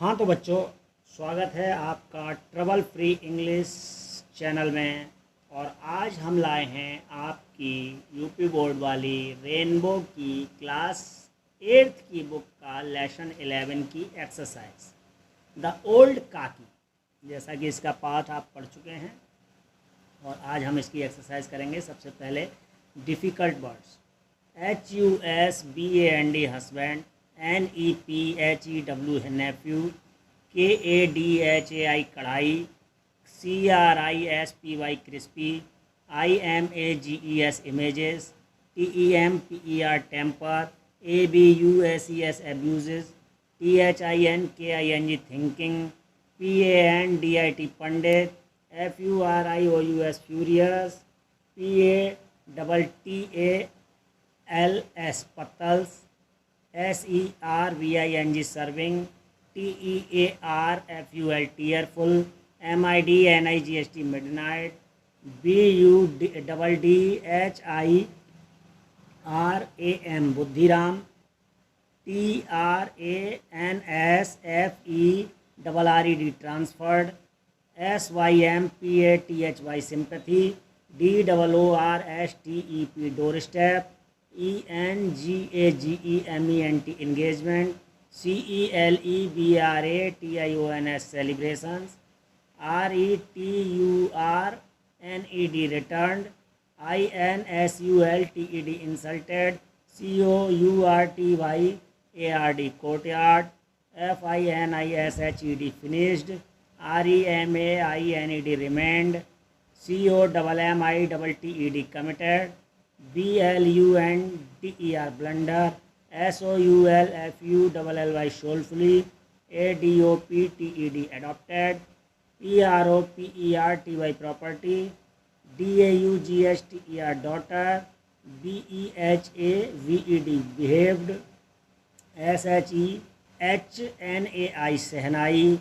हाँ तो बच्चों, स्वागत है आपका ट्रबल फ्री इंग्लिश चैनल में। और आज हम लाए हैं आपकी यूपी बोर्ड वाली रेनबो की क्लास 8th की बुक का लेसन 11 की एक्सरसाइज द ओल्ड काकी। जैसा कि इसका पाठ आप पढ़ चुके हैं और आज हम इसकी एक्सरसाइज करेंगे। सबसे पहले difficult words HUSBAND husband, NEPHEW है nephew, KADHAI kadhai, CRISPY crispy, IMAGES images, TEMPER temper, ABUSES abuses, THINKING thinking, PANDIT pandit, FURIOUS furious, PATTALS pattals, SERVING serving, TEARFUL tearful, MIDNIGST midnight, BUDDHIRAM Buddhiram, TRANSFERRED transferred, SYMPATHY sympathy, DOORSTEP doorstep, ENGAGEMENT engagement, CELEBRATIONS celebrations, RETURNED returned, INSULTED insulted, COURTYARD courtyard, FINISHED finished, REMAINED remained, COMMITTED committed, BLUNDER blunder, SOULFULLY soulfully, ADOPTED adopted, PROPERTY property, DAUGSTER daughter, BEHAVED behaved, SHEHNAI सहनाई,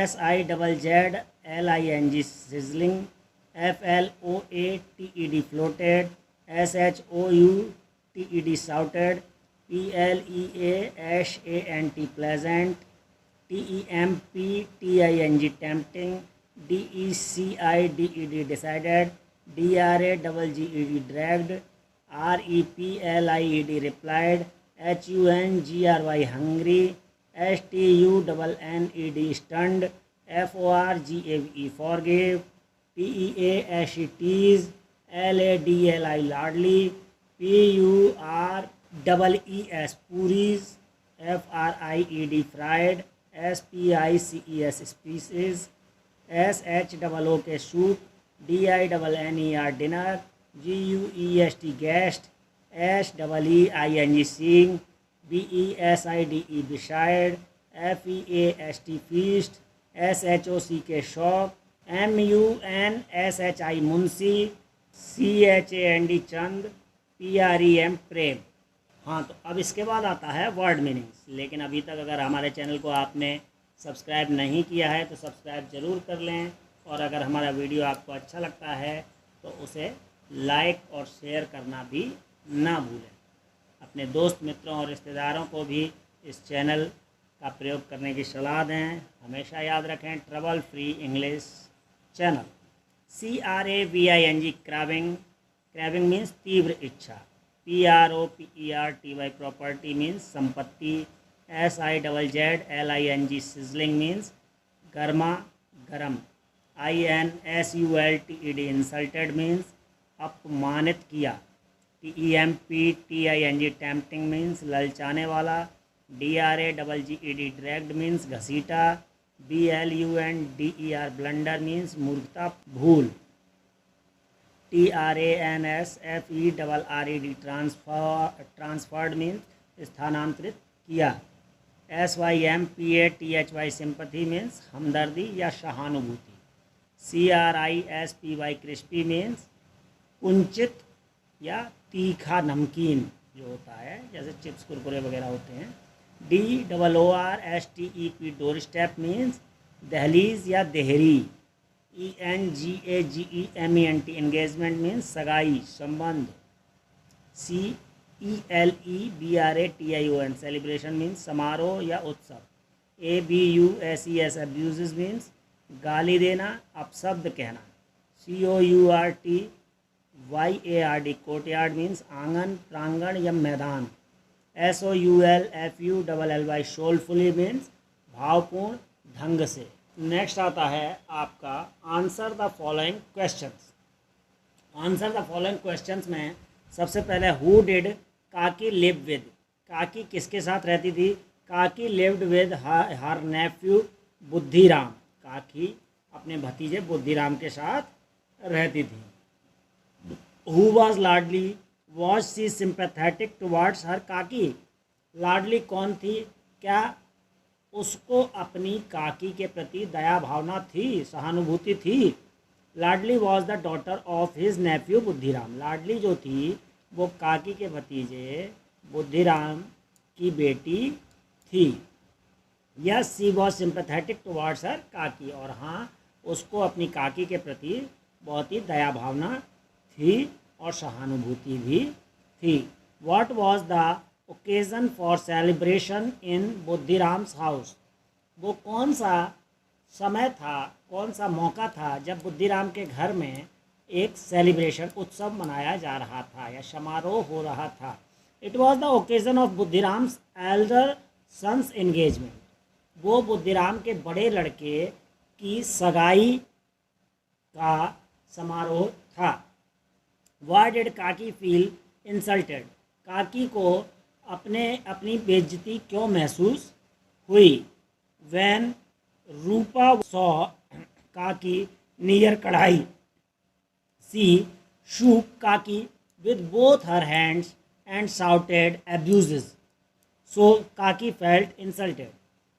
SIZZLING sizzling, FLOATED floated, SHOUTED shouted, PLEASHANT pleasant, TEMPTING tempting, DECIDED decided, DRAGGED dragged, REPLIED replied, HUNGRY hungry, STUNNED stunned, FORGAVE forgave, TEASH tease, LADLI largely, PUREES puris, FRIED fried, SPICES species, SHOOK soup, DINNER dinner, GUEST guest, SEEING seeing, BESIDE beside, FEAST feast, SHOCK shock, MUNSHI Munshi, CHAND चंद, PREM प्रेम। हाँ तो अब इसके बाद आता है word meanings. लेकिन अभी तक अगर हमारे चैनल को आपने सब्सक्राइब नहीं किया है तो सब्सक्राइब ज़रूर कर लें। और अगर हमारा वीडियो आपको अच्छा लगता है तो उसे लाइक और शेयर करना भी ना भूलें। अपने दोस्त मित्रों और रिश्तेदारों को भी इस चैनल का प्रयोग करने की सलाह दें। हमेशा याद रखें trouble free English channel. CRAVING craving, craving means तीव्र इच्छा। PROPERTY प्रॉपर्टी मीन्स संपत्ति। SIZZLING सिजलिंग मीन्स गर्मा गर्म। INSULTED इंसल्टेड मीन्स अपमानित किया। TEMPTING टेम्पटिंग मीन्स ललचाने वाला। DRAGGED ड्रैग्ड मीन्स घसीटा। BLUNDER ब्लंडर मीन्स मूर्खता भूल। TRANSFERRED ट्रांसफर्ड मीन्स स्थानांतरित किया। SYMPATHY सिंपैथी मीन्स हमदर्दी या सहानुभूति। CRISPY क्रिस्पी मीन्स कुंचित या तीखा नमकीन जो होता है, जैसे चिप्स कुरकुरे वगैरह होते हैं। DOORSTEP डोर स्टेप मीन्स दहलीज या देहरी। ENGAGEMENT एंगेजमेंट मीन्स सगाई संबंध। CELEBRATION सेलिब्रेशन मीन्स समारोह या उत्सव। ABUSES अब्यूज़ मीन्स गाली देना, अपशब्द कहना। COURTYARD कोर्टयार्ड मीन्स आंगन, प्रांगण या मैदान। SOULFULLY सोलफुली मीन्स भावपूर्ण ढंग से। नेक्स्ट आता है आपका answer the following questions. Answer the following questions में सबसे पहले who did Kaki live with, Kaki किसके साथ रहती थी? Kaki lived with her nephew Buddhiram, Kaki अपने भतीजे बुद्धिराम के साथ रहती थी। Who was Ladli, was she sympathetic towards her Kaki, Ladli कौन थी? क्या उसको अपनी काकी के प्रति दया भावना थी, सहानुभूति थी? Ladli was the daughter of his nephew Budhiram, Ladli जो थी वो काकी के भतीजे बुद्धिराम की बेटी थी। Yes she was sympathetic towards her Kaki, और हाँ उसको अपनी काकी के प्रति बहुत ही दया भावना थी और सहानुभूति भी थी। What was the occasion for celebration in Budhiram's house, वो कौन सा समय था, कौन सा मौका था जब बुद्धिराम के घर में एक सेलिब्रेशन उत्सव मनाया जा रहा था या समारोह हो रहा था? It was the occasion of Buddhiram's elder son's engagement, वो बुद्धिराम के बड़े लड़के की सगाई का समारोह था। Why did Kaki feel insulted, काकी को अपनी बेइज्जती क्यों महसूस हुई? When Rupa saw Kaki near kadhai, she shook Kaki with both her hands and shouted abuses, so Kaki felt insulted,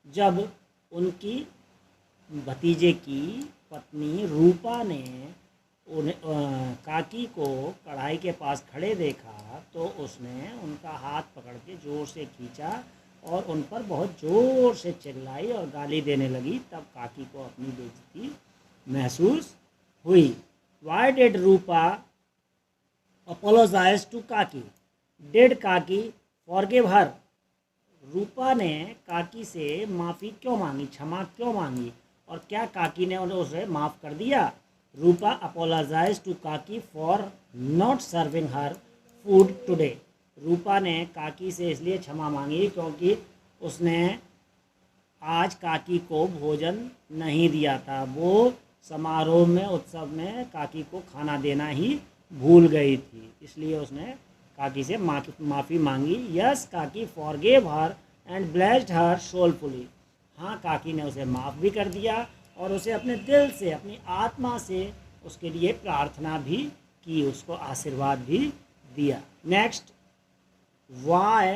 जब उनकी भतीजे की पत्नी रूपा ने काकी को कढ़ाई के पास खड़े देखा तो उसने उनका हाथ पकड़ के ज़ोर से खींचा और उन पर बहुत ज़ोर से चिल्लाई और गाली देने लगी, तब काकी को अपनी बेइज्जती महसूस हुई। Why did Rupa apologise to Kaki, did Kaki forgive her, Rupa ने काकी से माफ़ी क्यों मांगी, क्षमा क्यों मांगी, और क्या काकी ने उन्हें उसे माफ़ कर दिया? Rupa apologise to Kaki for not serving her food today, Rupa ने काकी से इसलिए क्षमा मांगी क्योंकि उसने आज काकी को भोजन नहीं दिया था, वो समारोह में उत्सव में काकी को खाना देना ही भूल गई थी, इसलिए उसने काकी से माफ़ी मांगी। Yes Kaki forgave her and blessed her soulfully, हाँ काकी ने उसे माफ़ भी कर दिया और उसे अपने दिल से, अपनी आत्मा से उसके लिए प्रार्थना भी की, उसको आशीर्वाद भी दिया। Next, why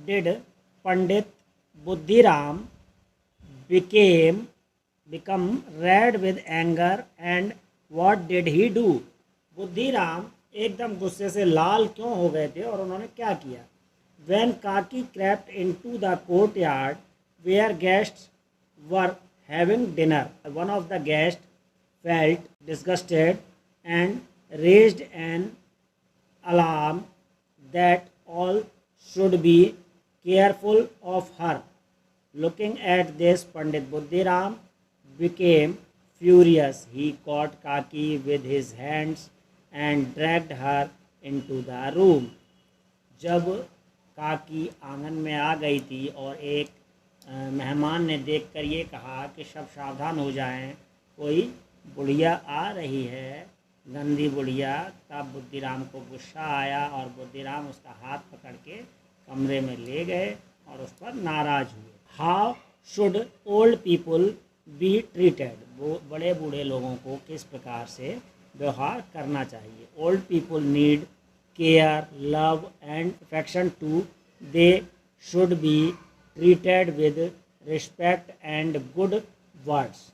did Pandit Buddhiram become read with anger and what did he do, Buddhiram एकदम गुस्से से लाल क्यों हो गए थे और उन्होंने क्या किया? When Kaki crept into the courtyard where guests were having dinner, one of the guests felt disgusted and raised an alarm that all should be careful of her. Looking at this, Pandit Buddhiram became furious. He caught Kaki with his hands and dragged her into the room. जब काकी आंगन में आ गई थी और एक मेहमान ने देखकर ये कहा कि सब सावधान हो जाएं, कोई बुढ़िया आ रही है, गंदी बुढ़िया, तब बुद्धिराम को गुस्सा आया और बुद्धिराम उसका हाथ पकड़ के कमरे में ले गए और उस पर नाराज़ हुए। How should old people be treated, वो बड़े बूढ़े लोगों को किस प्रकार से व्यवहार करना चाहिए? Old people need care, love and affection too, they should be treated with respect and good words,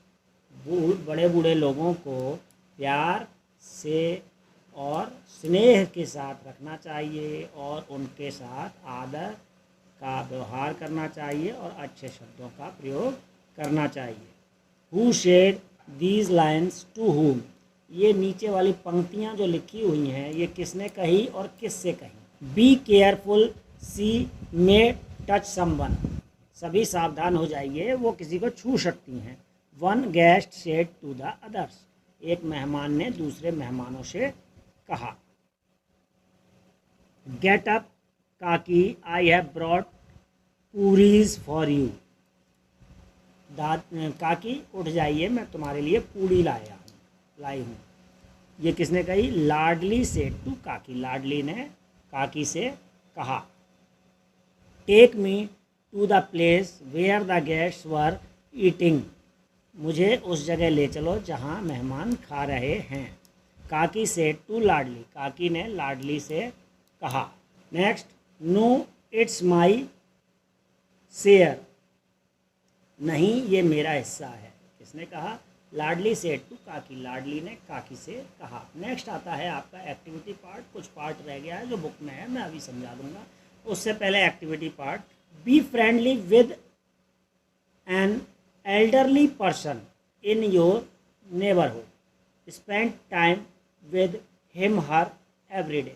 बड़े बूढ़े लोगों को प्यार से और स्नेह के साथ रखना चाहिए और उनके साथ आदर का व्यवहार करना चाहिए और अच्छे शब्दों का प्रयोग करना चाहिए। Who said these lines to whom, ये नीचे वाली पंक्तियाँ जो लिखी हुई हैं ये किसने कही और किससे कही? Be careful, she may touch someone, सभी सावधान हो जाइए, वो किसी को छू सकती हैं। One guest said to the others, एक मेहमान ने दूसरे मेहमानों से कहा। गेट अप काकी, I have brought puris for you. काकी उठ जाइए, मैं तुम्हारे लिए पूड़ी लाई हूँ। ये किसने कही? लाडली सेड टू काकी, लाडली ने काकी से कहा। Take me to the place where the guests were eating, मुझे उस जगह ले चलो जहाँ मेहमान खा रहे हैं। काकी सेड टू लाडली, काकी ने लाडली से कहा। Next, no it's my share, नहीं ये मेरा हिस्सा है। किसने कहा? लाडली सेड टू काकी, लाडली ने काकी से कहा। नेक्स्ट आता है आपका एक्टिविटी पार्ट। कुछ पार्ट रह गया है जो बुक में है, मैं अभी समझा दूंगा। उससे पहले activity part. Be friendly with an elderly person in your neighbourhood, spend time with him her every day.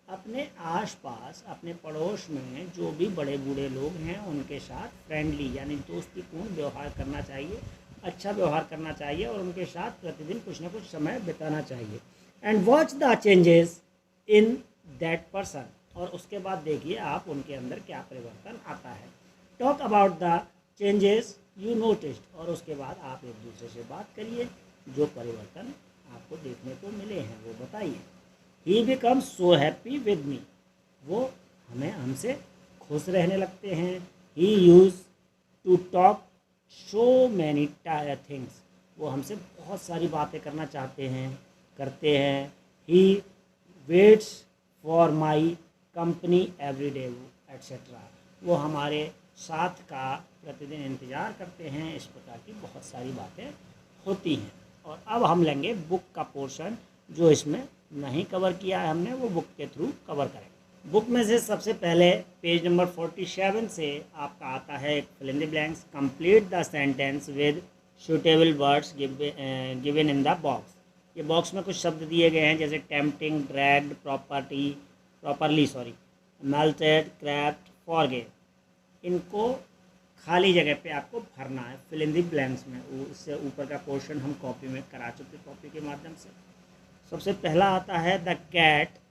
अपने आसपास, अपने पड़ोस में जो भी बड़े बूढ़े लोग हैं उनके साथ फ्रेंडली यानी दोस्तीपूर्ण व्यवहार करना चाहिए, अच्छा व्यवहार करना चाहिए और उनके साथ प्रतिदिन कुछ ना कुछ समय बिताना चाहिए। And watch the changes in that person, और उसके बाद देखिए आप उनके अंदर क्या परिवर्तन आता है। Talk about the changes you noticed, और उसके बाद आप एक दूसरे से बात करिए, जो परिवर्तन आपको देखने को मिले हैं वो बताइए। He becomes so happy with me, वो हमसे खुश रहने लगते हैं। He use to talk so many things, वो हमसे बहुत सारी बातें करना चाहते हैं, करते हैं। He waits for my company every day etcetera, वो हमारे साथ का प्रतिदिन इंतज़ार करते हैं। इस प्रकार की बहुत सारी बातें होती हैं। और अब हम लेंगे बुक का पोर्शन, जो इसमें नहीं कवर किया है हमने, वो बुक के थ्रू कवर करेंगे। बुक में से सबसे पहले पेज नंबर 47 से आपका आता है fill in the blanks. Complete the sentence with suitable words given in the box. ये बॉक्स में कुछ शब्द दिए गए हैं जैसे tempting, dragged, properly melted, crapped, forgave. इनको खाली जगह पे आपको भरना है फिल इन द ब्लैंक्स में। इससे ऊपर का पोर्शन हम कॉपी में करा चुके, कॉपी के माध्यम से। सबसे पहला आता है the cat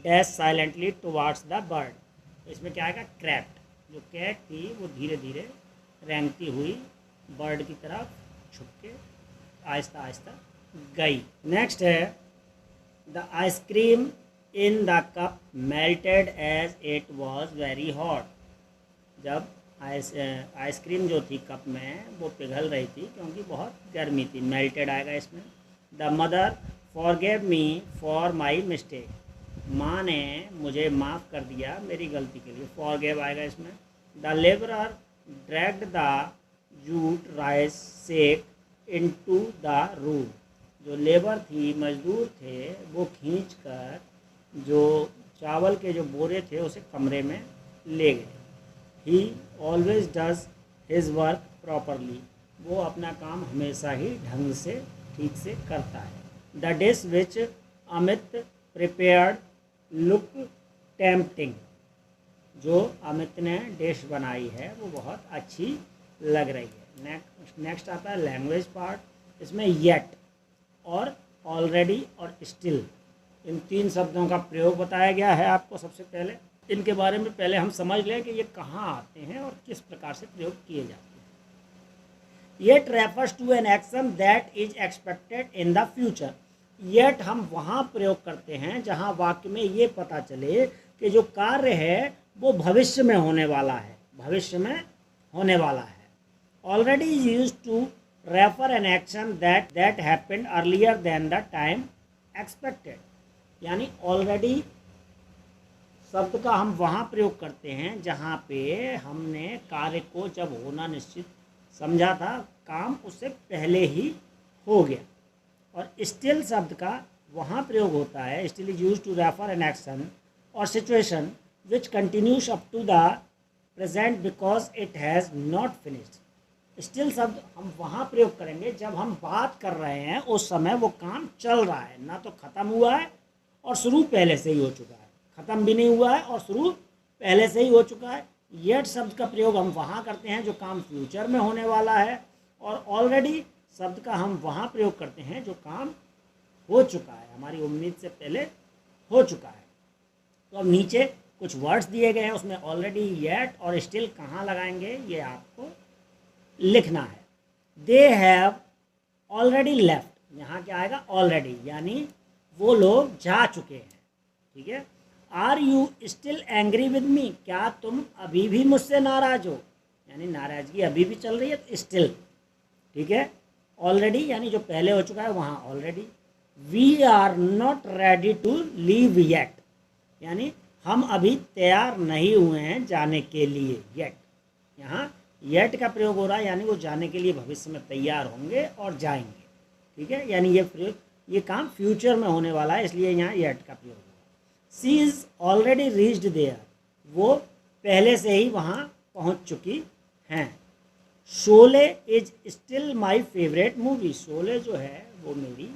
dash silently towards the bird. इसमें क्या आएगा? क्रैप्ट। जो कैट थी वो धीरे धीरे रेंगती हुई बर्ड की तरफ छुप के आहिस्ता आहिस्ता गई। नेक्स्ट है the ice cream in the cup melted as it was very hot. जब आइसक्रीम जो थी कप में वो पिघल रही थी क्योंकि बहुत गर्मी थी। मेल्टेड आएगा इसमें। The mother forgave me for my mistake, माँ ने मुझे माफ़ कर दिया मेरी गलती के लिए। फॉरगेव आएगा इसमें। The labourer dragged the jute rice sack into the room, जो लेबर थी, मजदूर थे, वो खींचकर जो चावल के जो बोरे थे उसे कमरे में ले गए। ही always does his work properly, वो अपना काम हमेशा ही ढंग से ठीक से करता है। The dish which Amit prepared look tempting, जो अमित ने डिश बनाई है वो बहुत अच्छी लग रही है। नेक्स्ट आता है लैंग्वेज पार्ट। इसमें येट और ऑलरेडी और स्टिल, इन तीन शब्दों का प्रयोग बताया गया है आपको। सबसे पहले इनके बारे में पहले हम समझ लें कि ये कहाँ आते हैं और किस प्रकार से प्रयोग किए जाते हैं। Yet refers to an action that is expected in the future. Yet हम वहाँ प्रयोग करते हैं जहाँ वाक्य में ये पता चले कि जो कार्य है वो भविष्य में होने वाला है, भविष्य में होने वाला है। Already is use to refer an action that happened earlier than the time expected, यानी ऑलरेडी शब्द का हम वहाँ प्रयोग करते हैं जहाँ पे हमने कार्य को जब होना निश्चित समझा था, काम उससे पहले ही हो गया। और स्टिल शब्द का वहाँ प्रयोग होता है, still is use to refer an action और situation which continues up to the present because it has not finished. Still शब्द हम वहाँ प्रयोग करेंगे जब हम बात कर रहे हैं उस समय वो काम चल रहा है, ना तो ख़त्म हुआ है और शुरू पहले से ही हो चुका है, ख़त्म भी नहीं हुआ है और शुरू पहले से ही हो चुका है। येट शब्द का प्रयोग हम वहाँ करते हैं जो काम फ्यूचर में होने वाला है, और ऑलरेडी शब्द का हम वहाँ प्रयोग करते हैं जो काम हो चुका है, हमारी उम्मीद से पहले हो चुका है। तो अब नीचे कुछ वर्ड्स दिए गए हैं, उसमें ऑलरेडी, येट और स्टिल कहाँ लगाएंगे ये आपको लिखना है। दे हैव ऑलरेडी लेफ्ट, यहाँ क्या आएगा, ऑलरेडी, यानी वो लोग जा चुके हैं। ठीक है। Are you still angry with me, क्या तुम अभी भी मुझसे नाराज हो, यानी नाराजगी अभी भी चल रही है, तो स्टिल। ठीक है। ऑलरेडी यानी जो पहले हो चुका है वहाँ already. We are not ready to leave yet, यानी हम अभी तैयार नहीं हुए हैं जाने के लिए, येट। यहाँ येट का प्रयोग हो रहा है, यानी वो जाने के लिए भविष्य में तैयार होंगे और जाएंगे। ठीक है। यानी ये काम फ्यूचर में होने वाला है, इसलिए यहाँ येट का प्रयोग हुआ। सी इज़ ऑलरेडी रीच्ड देयर, वो पहले से ही वहाँ पहुँच चुकी हैं। Sholay is still my favourite movie, Sholay जो है वो मेरी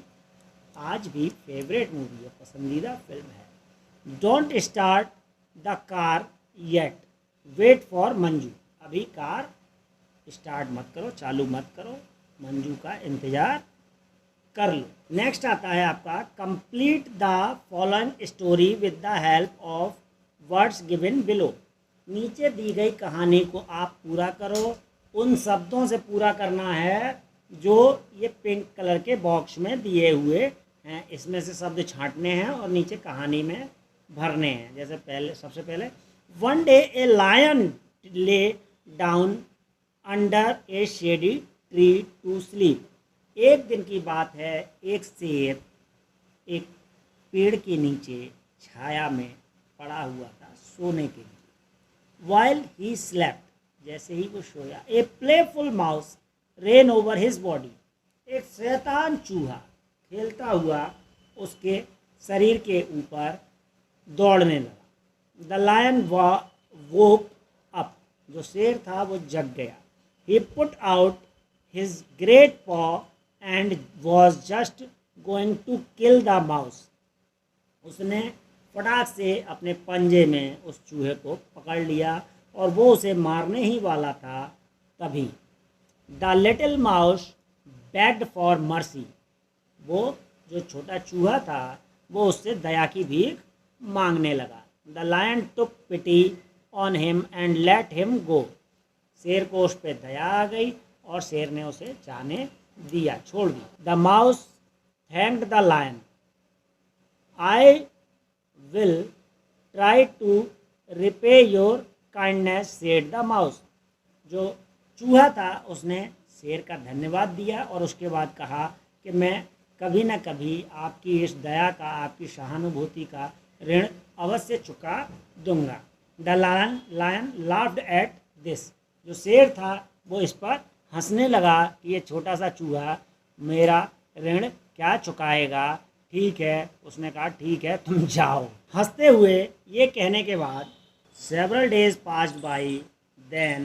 आज भी फेवरेट मूवी है, पसंदीदा फिल्म है। Don't start the car yet, wait for Manju, अभी कार स्टार्ट मत करो, चालू मत करो, मंजू का इंतज़ार कर लो। नेक्स्ट आता है आपका complete the following story with the help of words given below, नीचे दी गई कहानी को आप पूरा करो, उन शब्दों से पूरा करना है जो ये पिंक कलर के बॉक्स में दिए हुए हैं, इसमें से शब्द छांटने हैं और नीचे कहानी में भरने हैं। जैसे पहले, सबसे पहले, one day a lion lay down under a shady tree to sleep, एक दिन की बात है, एक शेर एक पेड़ के नीचे छाया में पड़ा हुआ था सोने के लिए। वाइल ही स्लेप्ट, जैसे ही वो सोया, a playful mouse ran over his body, एक शैतान चूहा खेलता हुआ उसके शरीर के ऊपर दौड़ने लगा। द लायन वोक अप, जो शेर था वो जग गया। He put out his great paw and was just going to kill the mouse, उसने फटाक से अपने पंजे में उस चूहे को पकड़ लिया और वो उसे मारने ही वाला था। तभी the little mouse bagged for mercy, वो जो छोटा चूहा था वो उससे दया की भीख मांगने लगा। The lion took pity on him and let him go, शेर को उस पर दया आ गई और शेर ने उसे जाने दिया, छोड़ दिया। The mouse thanked the lion, I will try to repay your kindness said the mouse, जो चूहा था उसने शेर का धन्यवाद दिया और उसके बाद कहा कि मैं कभी न कभी आपकी इस दया का, आपकी सहानुभूति का ऋण अवश्य चुका दूंगा। The lion laughed at this, जो शेर था वो इस पर हंसने लगा कि ये छोटा सा चूहा मेरा ऋण क्या चुकाएगा। ठीक है, उसने कहा ठीक है तुम जाओ। हंसते हुए ये कहने के बाद several days passed by, then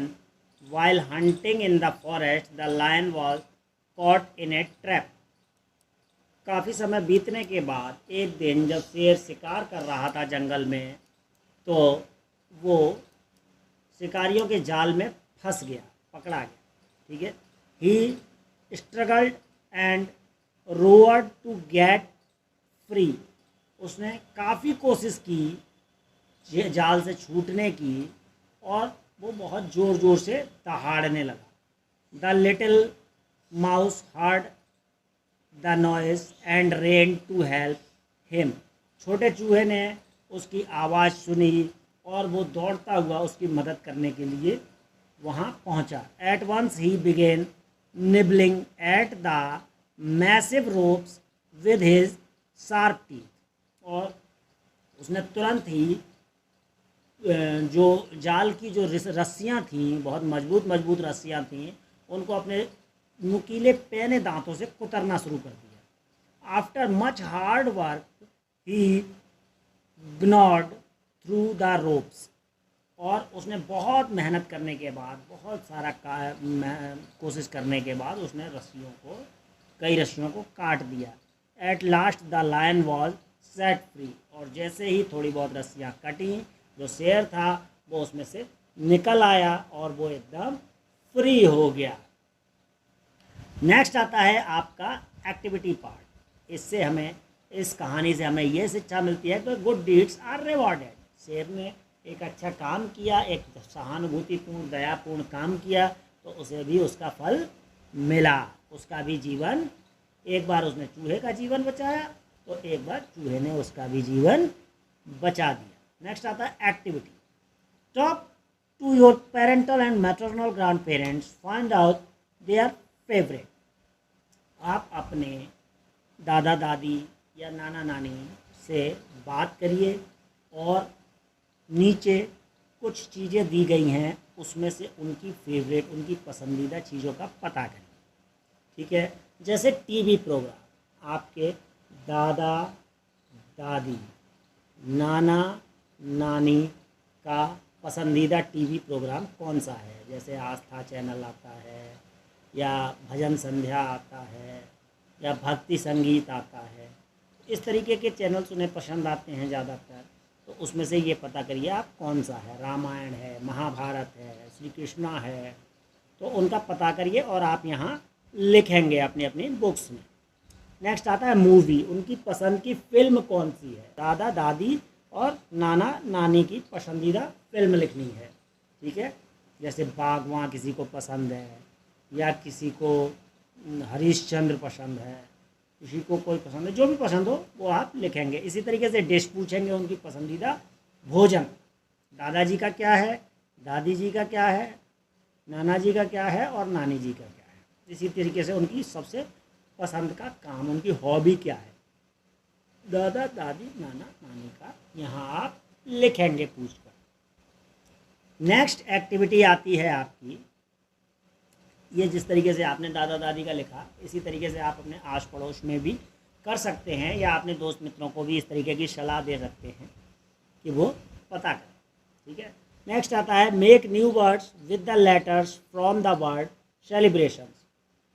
while hunting in the forest the lion was caught in a trap, काफ़ी समय बीतने के बाद एक दिन जब शेर शिकार कर रहा था जंगल में, तो वो शिकारियों के जाल में फंस गया, पकड़ा गया। ठीक है। He struggled and roared to get free, उसने काफ़ी कोशिश की जाल से छूटने की और वो बहुत ज़ोर ज़ोर से दहाड़ने लगा। The little mouse heard the noise and ran to help him, छोटे चूहे ने उसकी आवाज़ सुनी और वो दौड़ता हुआ उसकी मदद करने के लिए वहाँ पहुँचा। At once he began nibbling at the massive ropes with his sharp teeth, और उसने तुरंत ही जो जाल की जो रस्सियाँ थीं, बहुत मजबूत रस्सियाँ थीं, उनको अपने नुकीले पैने दांतों से कुतरना शुरू कर दिया। After much hard work he gnawed through the ropes, और उसने बहुत मेहनत करने के बाद, बहुत सारा कोशिश करने के बाद उसने कई रस्सियों को काट दिया। At last the lion was set free, और जैसे ही थोड़ी बहुत रस्सियाँ कटी, जो शेर था वो उसमें से निकल आया और वो एकदम फ्री हो गया। नेक्स्ट आता है आपका एक्टिविटी पार्ट। इससे हमें, इस कहानी से हमें ये शिक्षा मिलती है कि गुड डीड्स आर रिवॉर्डेड। शेर ने एक अच्छा काम किया, एक सहानुभूतिपूर्ण दयापूर्ण काम किया, तो उसे भी उसका फल मिला। उसका भी जीवन, एक बार उसने चूहे का जीवन बचाया तो एक बार चूहे ने उसका भी जीवन बचा दिया। नेक्स्ट आता है activity. Talk to your parental and maternal grandparents, find out their favourite. आप अपने दादा दादी या नाना नानी से बात करिए और नीचे कुछ चीज़ें दी गई हैं, उसमें से उनकी फेवरेट, उनकी पसंदीदा चीज़ों का पता करें। ठीक है, जैसे टीवी प्रोग्राम, आपके दादा दादी नाना नानी का पसंदीदा टीवी प्रोग्राम कौन सा है। जैसे आस्था चैनल आता है, या भजन संध्या आता है, या भक्ति संगीत आता है। इस तरीके के चैनल्स उन्हें पसंद आते हैं ज़्यादातर, तो उसमें से ये पता करिए आप कौन सा है। रामायण है, महाभारत है, श्री कृष्णा है, तो उनका पता करिए और आप यहाँ लिखेंगे अपनी अपनी बुक्स में। नेक्स्ट आता है मूवी। उनकी पसंद की फिल्म कौन सी है। दादा दादी और नाना नानी की पसंदीदा फिल्म लिखनी है। ठीक है, जैसे बागवान किसी को पसंद है, या किसी को हरीशचंद्र पसंद है, किसी को कोई पसंद है, जो भी पसंद हो वो आप लिखेंगे। इसी तरीके से डिश पूछेंगे, उनकी पसंदीदा भोजन, दादाजी का क्या है, दादी जी का क्या है, नाना जी का क्या है और नानी जी का क्या है। इसी तरीके से उनकी सबसे पसंद का काम, उनकी हॉबी क्या है, दादा दादी नाना नानी का यहाँ आप लिखेंगे पूछकर। नेक्स्ट एक्टिविटी आती है आपकी, ये जिस तरीके से आपने दादा दादी का लिखा, इसी तरीके से आप अपने आस पड़ोस में भी कर सकते हैं, या अपने दोस्त मित्रों को भी इस तरीके की सलाह दे सकते हैं कि वो पता करें। ठीक है, नेक्स्ट आता है make new words with the letters from the word celebrations.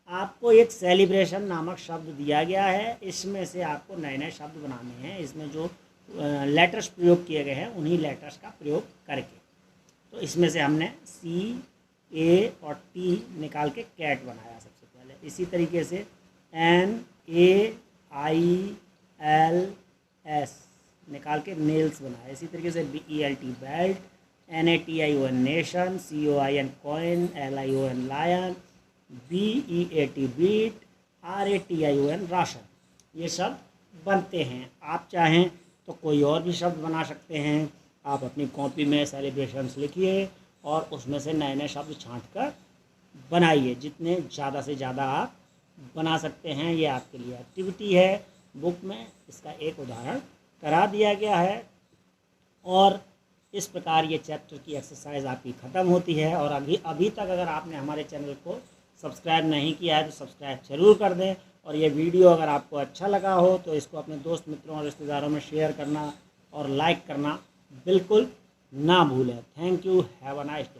आपको एक सेलिब्रेशन नामक शब्द दिया गया है, इसमें से आपको नए नए शब्द बनाने हैं। इसमें जो लेटर्स प्रयोग किए गए हैं उन्हीं लेटर्स का प्रयोग करके, तो इसमें से हमने C, A और T निकाल के कैट बनाया सबसे पहले। इसी तरीके से NAILS निकाल के नेल्स बनाया। इसी तरीके से BELT belt, NATION nation, COIN coin, LION lion, BEAT beat, RATION ration, ये सब बनते हैं। आप चाहें तो कोई और भी शब्द बना सकते हैं। आप अपनी कॉपी में सेलिब्रेशंस लिखिए और उसमें से नए नए शब्द छांट कर बनाइए। जितने ज़्यादा से ज़्यादा आप बना सकते हैं, ये आपके लिए एक्टिविटी है। बुक में इसका एक उदाहरण करा दिया गया है, और इस प्रकार ये चैप्टर की एक्सरसाइज आपकी ख़त्म होती है। और अभी तक अगर आपने हमारे चैनल को सब्सक्राइब नहीं किया है तो सब्सक्राइब जरूर कर दें। और ये वीडियो अगर आपको अच्छा लगा हो तो इसको अपने दोस्त मित्रों और रिश्तेदारों में शेयर करना और लाइक करना बिल्कुल ना भूलें। Thank you, have a nice day.